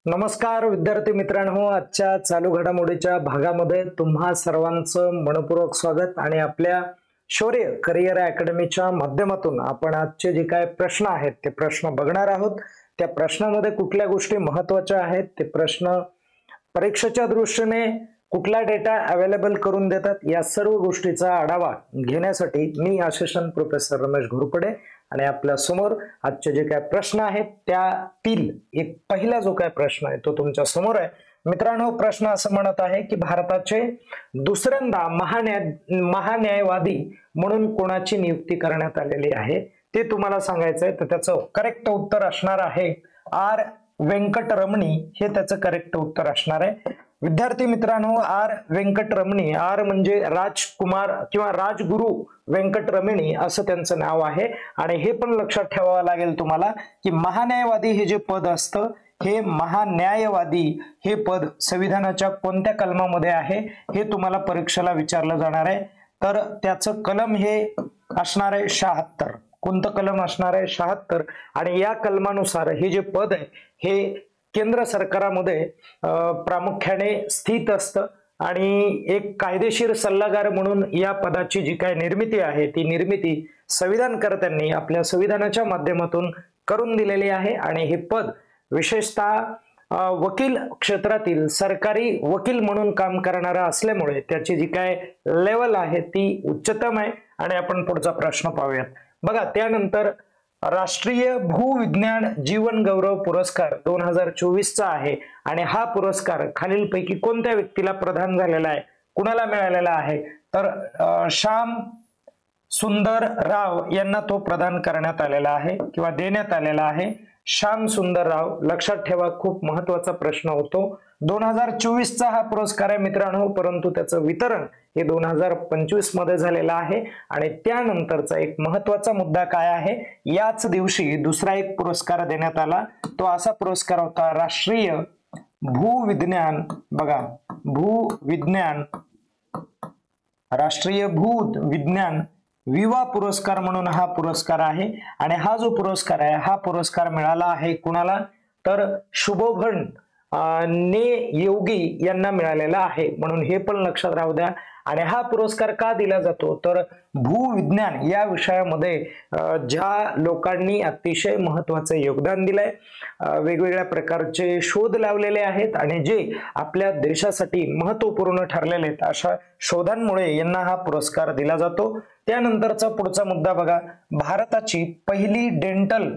नमस्कार विद्यार्थी मित्रांनो, आजच्या चालू घडामोडीच्या भागामध्ये तुम्हा सर्वांचं मनपूर्वक स्वागत। आणि आपल्या शौर्य करिअर अकॅडमीच्या माध्यमातून आपण आजचे जे काय प्रश्न आहेत ते प्रश्न बघणार आहोत। त्या प्रश्नामध्ये कुठल्या गोष्टी महत्त्वाच्या आहेत, ते प्रश्न परीक्षेच्या दृष्टीने कुठला डेटा अवेलेबल करून देतात, या सर्व गोष्टीचा आढावा घेण्यासाठी मी असिस्टंट प्रोफेसर रमेश घोरपडे आणि आपल्या समोर आजचे जे काय प्रश्न आहेत त्यातील एक पहिला जो काय प्रश्न आहे तो तुमच्या समोर आहे। मित्रांनो, प्रश्न असं म्हणत आहे की भारताचे दुसऱ्यांदा महान्यायवादी म्हणून कोणाची नियुक्ती करण्यात आलेली आहे ते तुम्हाला सांगायचं आहे। तर त्याचं करेक्ट उत्तर असणार आहे आर वेंकटरमणी, हे त्याचं करेक्ट उत्तर असणार आहे। विद्यार्थी मित्रांनो, आर वेंकटरमणी, आर म्हणजे राजकुमार किंवा राजगुरु वेंकटरमणी असं त्यांचं नाव आहे। आणि हे पण लक्षात ठेवावं लागेल तुम्हाला की महान्यायवादी हे जे पद असतं, हे महान्यायवादी हे पद संविधानाच्या कोणत्या कलमामध्ये आहे हे तुम्हाला परीक्षेला विचारलं जाणार आहे। तर त्याचं कलम हे असणार आहे 76। कोणतं कलम असणार आहे? 76। आणि या कलमानुसार हे जे पद आहे हे केंद्र सरकारामध्ये प्रामुख्याने स्थित असतं आणि एक कायदेशीर सल्लागार म्हणून या पदाची जी काय निर्मिती आहे ती निर्मिती संविधानकर्त्यांनी आपल्या संविधानाच्या माध्यमातून करून दिलेली आहे। आणि हे पद विशेषतः वकील क्षेत्रातील सरकारी वकील म्हणून काम करणारा असल्यामुळे त्याची जी काय लेवल आहे ती उच्चतम आहे। आणि आपण पुढचा प्रश्न पाहूयात। बघा, त्यानंतर राष्ट्रीय भूविज्ञान जीवन गौरव पुरस्कार 2024 चा आहे आणि हा पुरस्कार खालीलपैकी कोणत्या व्यक्तीला प्रदान झालेला आहे, कुणाला मिळालेला आहे? तर श्याम सुंदर राव यांना तो प्रदान करण्यात आलेला आहे किंवा देण्यात आलेला आहे। श्याम सुंदर राव, लक्षात ठेवा, खूप महत्त्वाचा प्रश्न होतो। 2024 चा हा पुरस्कार आहे मित्रांनो, परंतु त्याचं वितरण हे 2025 मध्ये झालेलं आहे। आणि त्यानंतरचा एक महत्त्वाचा मुद्दा काय आहे, याच दिवशी दुसरा एक पुरस्कार देण्यात आला, तो असा पुरस्कार होता राष्ट्रीय भूविज्ञान, बघा भूविज्ञान, राष्ट्रीय भूविज्ञान विवा पुरस्कार म्हणून हा पुरस्कार आहे। आणि हा जो पुरस्कार आहे हा पुरस्कार मिळाला आहे कुणाला? तर शुभोभन ने योगी यांना मिळालेला आहे, म्हणून हे पण लक्षात राहू द्या। आणि हा पुरस्कार का दिला जातो? तर भूविज्ञान या विषयामध्ये ज्या लोकांनी अतिशय महत्त्वाचे योगदान दिलंय, वेगवेगळ्या प्रकारचे शोध लावलेले आहेत आणि जे आपल्या देशासाठी महत्त्वपूर्ण ठरलेले आहेत, अशा शोधांमुळे यांना हा पुरस्कार दिला जातो। त्यानंतरचा पुढचा मुद्दा बघा, भारताची पहिली डेंटल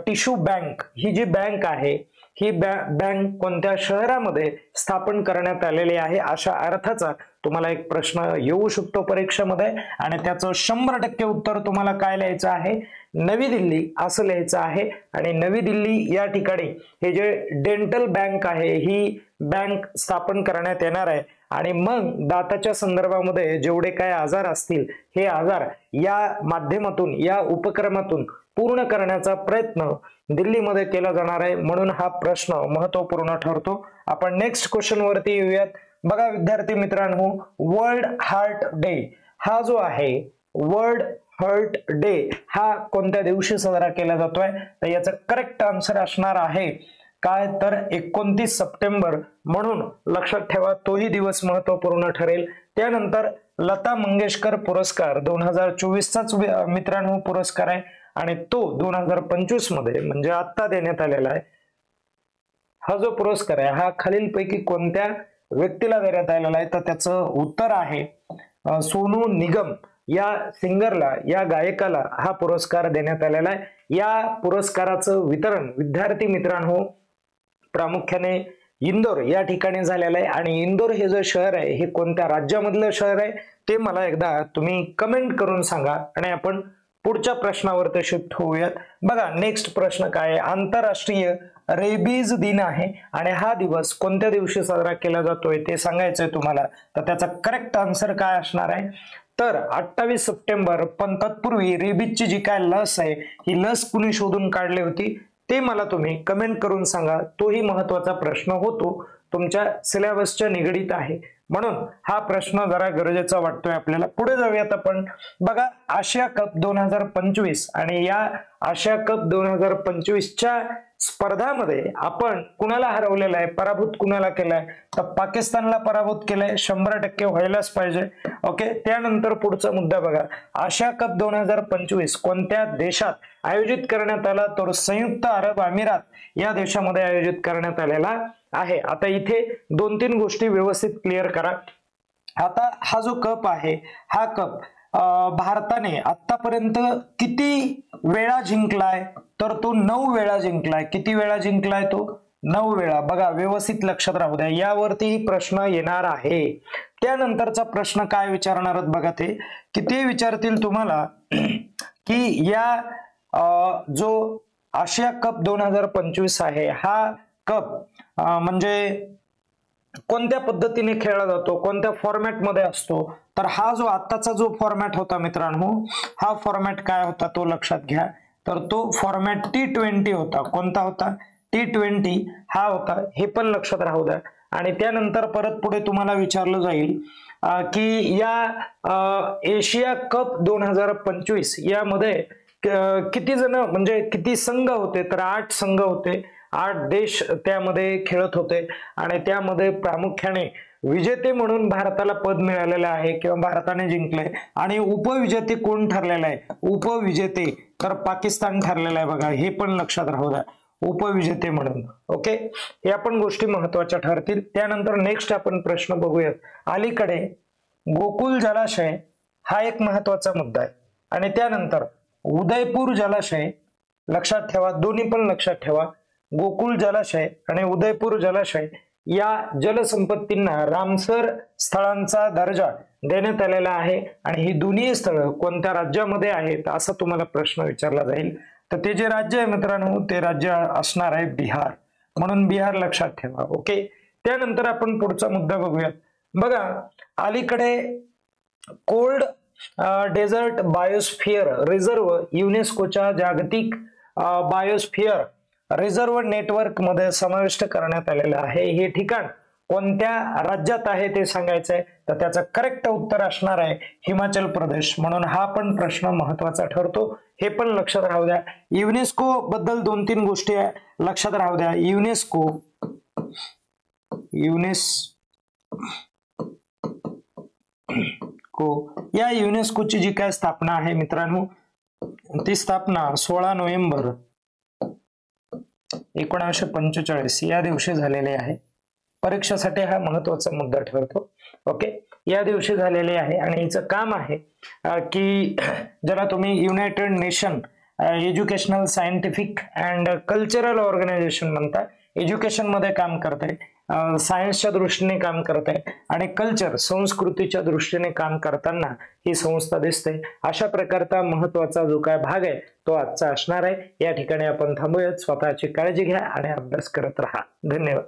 टिश्यू बँक, ही जी बँक आहे ही बँक कोणत्या शहरामध्ये स्थापन करण्यात आलेली आहे, अशा अर्थाचा तुम्हाला एक प्रश्न येऊ शकतो परीक्षेमध्ये। आणि त्याचं 100% उत्तर तुम्हाला काय लिहायचं आहे? नवी दिल्ली असं लिहायचं आहे। आणि नवी दिल्ली या ठिकाणी हे जे डेंटल बँक आहे ही बँक स्थापन करण्यात येणार आहे। आणि मग दाताच्या संदर्भामध्ये जेवढे काय आजार असतील हे आजार या माध्यमातून, या उपक्रमातून पूर्ण करण्याचा प्रयत्न दिल्लीमध्ये केला जाणार आहे, म्हणून हा प्रश्न महत्त्वपूर्ण ठरतो। आपण नेक्स्ट क्वेश्चन वरती येऊयात। बघा विद्यार्थी मित्रांनो, वर्ल्ड हार्ट डे हा जो आहे, वर्ल्ड हार्ट डे हा कोणत्या दिवशी साजरा केला जातोय? तर याचा करेक्ट आन्सर असणार आहे काय? तर 29 सप्टेंबर, म्हणून लक्षात ठेवा तोही दिवस महत्त्वपूर्ण ठरेल। त्यानंतर लता मंगेशकर पुरस्कार 2024 चाच मित्रांनो पुरस्कार आहे आणि तो 2025 मध्ये म्हणजे आता देण्यात आलेला आहे। हा जो पुरस्कार आहे हा खालीलपैकी कोणत्या व्यक्तीला देण्यात आलेला आहे? तर त्याचं उत्तर आहे सोनू निगम या सिंगरला, या गायकाला हा पुरस्कार देण्यात आलेला आहे। या पुरस्काराचं वितरण विद्यार्थी मित्रांनो प्रामुख्याने इंदोर या ठिकाणी झालेलं आहे। आणि इंदोर हे जे शहर आहे हे कोणत्या राज्यामधलं शहर आहे ते मला एकदा तुम्ही कमेंट करून सांगा। आणि आपण पुढच्या प्रश्नावर शिफ्ट होऊयात। बघा नेक्स्ट प्रश्न काय आहे, आंतरराष्ट्रीय रेबीज दिन आहे आणि हा दिवस कोणत्या दिवशी साजरा केला जातोय ते सांगायचंय तुम्हाला। तर त्याचा करेक्ट आन्सर काय असणार आहे? तर 28 सप्टेंबर। पण तत्पूर्वी रेबीजची जी काय लस आहे ही लस कुणी शोधून काढली होती ते मला तुम्ही कमेंट करून सांगा। तोही महत्त्वाचा प्रश्न होतो, तुमच्या सिलेबसच्या निगडीत आहे, म्हणून हा प्रश्न जरा गरजेचा वाटतोय आपल्याला। पुढे जाऊयात आपण। बघा आशिया कप 2025 आणि या आशिया कप 2025 च्या स्पर्धामध्ये आपण कुणाला हरवलेलं आहे, पराभूत कुणाला केलाय, तर पाकिस्तानला पराभूत केलंय, 100% व्हायलाच पाहिजे. ओके, त्यानंतर पुढचा मुद्दा बघा, आशिया कप 2025 कोणत्या देशात आयोजित करण्यात आला, तर संयुक्त अरब अमिरात या देशामध्ये आयोजित करण्यात आलेला आहे. आता इथे 2-3 गोष्टी व्यवस्थित क्लिअर करा. आता हा जो कप आहे, हा कप भारताने आतापर्यंत किती वेळा जिंकलाय, तर तो 9 वेळा जिंकलाय. किती वेळा जिंकलाय तो? 9 वेळा. बघा, व्यवस्थित लक्षात राहू द्या, यावरतीही प्रश्न येणार आहे. त्यानंतरचा प्रश्न काय विचारणार आहेत बघा, ते किती विचारतील तुम्हाला की या जो आशिया कप 2025 आहे, हा कप म्हणजे कोणत्या पद्धतीने खेळला जातो, कोणत्या फॉर्मॅट मध्ये असतो, तर हा जो आताचा जो फॉर्मॅट होता मित्रांनो, हा फॉर्मॅट काय होता तो लक्षात घ्या. तर तो फॉर्मॅट T20 होता. कोणता होता? T20 हा होता. हे पण लक्षात राहू द्या. आणि त्यानंतर परत पुढे तुम्हाला विचारलं जाईल की या एशिया कप 2025 यामध्ये किती जण म्हणजे किती संघ होते, तर 8 संघ होते. 8 देश त्यामध्ये खेळत होते आणि त्यामध्ये प्रामुख्याने विजेते म्हणून भारताला पद मिळालेलं आहे किंवा भारताने जिंकलंय. आणि उपविजेते कोण ठरलेलं आहे? उपविजेते तर पाकिस्तान ठरलेलं आहे. बघा, हे पण लक्षात राहू द्या, उपविजेते म्हणून. ओके, या पण गोष्टी महत्वाच्या ठरतील. त्यानंतर नेक्स्ट आपण प्रश्न बघूयात. अलीकडे गोकुल जलाशय हा एक महत्वाचा मुद्दा आहे. आणि त्यानंतर उदयपूर जलाशय, लक्षात ठेवा, दोन्ही पण लक्षात ठेवा, गोकुल जलाशय आणि उदयपूर जलाशय या जलसंपत्तींना रामसर स्थळांचा दर्जा देण्यात आलेला आहे. आणि ही दोन्ही स्थळं कोणत्या राज्यामध्ये आहेत असा तुम्हाला प्रश्न विचारला जाईल. तर ते जे राज्य आहे मित्रांनो, ते राज्य असणार आहे बिहार. म्हणून बिहार लक्षात ठेवा. ओके, त्यानंतर आपण पुढचा मुद्दा बघूयात. बघा, अलीकडे कोल्ड डेझर्ट बायोस्फिअर रिझर्व युनेस्कोच्या जागतिक बायोस्फिअर रिझर्व नेटवर्क मध्ये समाविष्ट करण्यात आलेलं आहे. हे ठिकाण कोणत्या राज्यात आहे ते सांगायचंय. तर त्याचं करेक्ट उत्तर असणार आहे हिमाचल प्रदेश. म्हणून हा पण प्रश्न महत्वाचा ठरतो. हे पण लक्षात राहू द्या. युनेस्को बद्दल 2-3 गोष्टी लक्षात राहू द्या. युनेस्को या युनेस्कोची जी काय स्थापना आहे मित्रांनो, ती स्थापना 16 नोव्हेंबर 1945 या दिवशी झालेले आहे. परीक्षेसाठी हा महत्वाचा मुद्दा ठरतो. ओके, या दिवशी झालेले आहे. आणि हिचं काम आहे की ज्याला तुम्ही United Nation Educational Scientific and Cultural Organisation म्हणता, एज्युकेशन मध्ये काम करते, सायन्सच्या दृष्टीने काम करते आणि कल्चर संस्कृतीच्या दृष्टीने काम करताना ही संस्था दिसते. अशा प्रकारचा महत्वाचा जो काय भाग आहे तो आजचा असणार आहे. या ठिकाणी आपण थांबूयात. स्वतःची काळजी घ्या आणि अभ्यास करत राहा. धन्यवाद.